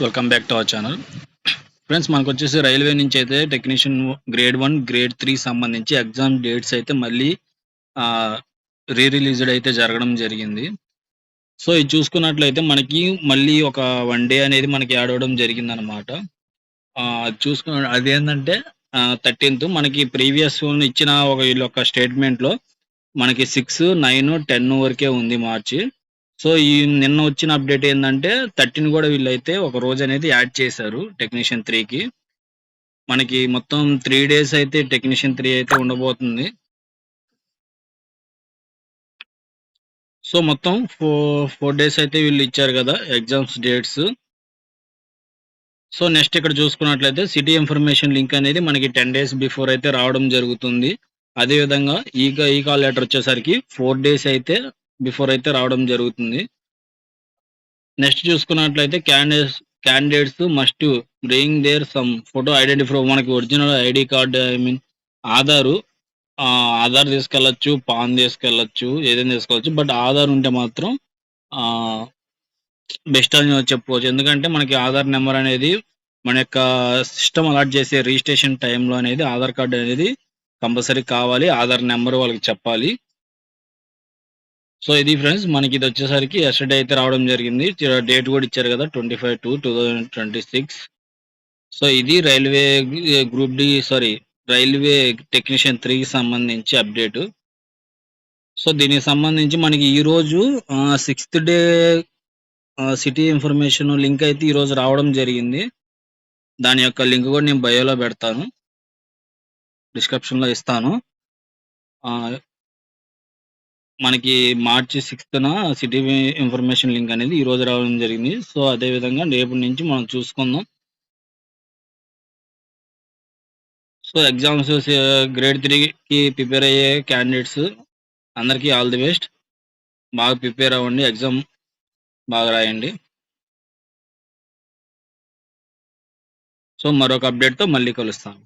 Welcome back to our channel. Friends, మనకొచ్చేసి railway నుంచి అయితే టెక్నీషియన్ గ్రేడ్ 1, గ్రేడ్ 3 సంబంధించి ఎగ్జామ్ డేట్స్ అయితే మళ్ళీ ఆహ్, రిలీజ్డ్ అయితే జరగడం జరిగింది. సో, ఇది చూసుకున్నట్లయితే మనకి మళ్ళీ ఒక 1 డే అనేది మనకి యాడ్ అవ్వడం జరిగిందనమాట. అది అదేంటంటే 13థ్ మనకి ప్రీవియస్ ఇచ్చిన వీళ్ళొక స్టేట్మెంట్‌లో మనకి 6, 9, 10 వరకే ఉంది మార్చి. సో, నిన్న వచ్చిన అప్డేట్ ఏందంటే 13 గూడా వీళ్ళైతే ఒక రోజనేది యాడ్ చేశారు టెక్నీషియన్ 3కి. మనకి మొత్తం 3 డేస్ అయితే టెక్నీషియన్ 3 అయితే ఉండబోతుంది. సో, మొత్తం 4 డేస్ అయితే వీళ్ళు ఇచ్చారు గదా! Exams dates. సో, నెక్స్ట్ ఇక్కడ చూసుకున్నట్లయితే సిటీ ఇన్ఫర్మేషన్ లింక్ అనేది మనకి 10 డేస్ బిఫోర్ అయితే రావడం జరుగుతుంది. అదే విధంగా ఈ కాల్ లెటర్ వచ్చేసరికి 4 డేస్ అయితే బిఫోర్ అయితే రావడం జరుగుతుంది. నెక్స్ట్ చూసుకున్నట్లయితే candidates must bring their some photo identify మనకి original ID card Aadhaar Aadhaar తీసుకెళ్ళొచ్చు, పాన్ తీసుకెళ్ళొచ్చు, ఏదైనా తీసుకోవచ్చు. బట్ ఆధార్ ఉంటే మాత్రం బెస్ట్ అని చెప్పుకోవచ్చు. ఎందుకంటే మనకి ఆధార్ నెంబర్ అనేది మన యొక్క సిస్టమ్ అలాట్ చేసే రిజిస్ట్రేషన్ టైంలో అనేది ఆధార్ కార్డ్ అనేది కంపల్సరీ కావాలి. ఆధార్ నెంబర్ వాళ్ళకి చెప్పాలి. సో, ఇది ఫ్రెండ్స్ మనకి ఇది వచ్చేసరికి యెస్టర్‌డే అయితే రావడం జరిగింది. డేట్ కూడా ఇచ్చారు కదా! 25/2/2026. సో, ఇది రైల్వే టెక్నీషియన్ 3కి సంబంధించి అప్డేటు. సో, దీనికి సంబంధించి మనకి ఈరోజు sixth day city information link అయితే ఈరోజు రావడం జరిగింది. దాని యొక్క లింక్ కూడా నేను బయోలో పెడతాను. డిస్క్రిప్షన్‌లో ఇస్తాను. ఆహ్, మనకి మార్చి 6న సిటీ ఇన్ఫర్మేషన్ లింక్ అనేది ఈరోజు రావడం జరిగింది. సో, అదే విధంగా రేపటి నుంచి మనం చూసుకుందాం. సో, ఎగ్జామ్స్ గ్రేడ్ 3కి ప్రిపేర్ అయ్యే క్యాండిడేట్స్ అందరికీ ఆల్ ది బెస్ట్. బాగా ప్రిపేర్ అవ్వండి. ఎగ్జామ్ బాగా రాయండి. సో, మరొక అప్డేట్‌తో మళ్ళీ కలుస్తాను.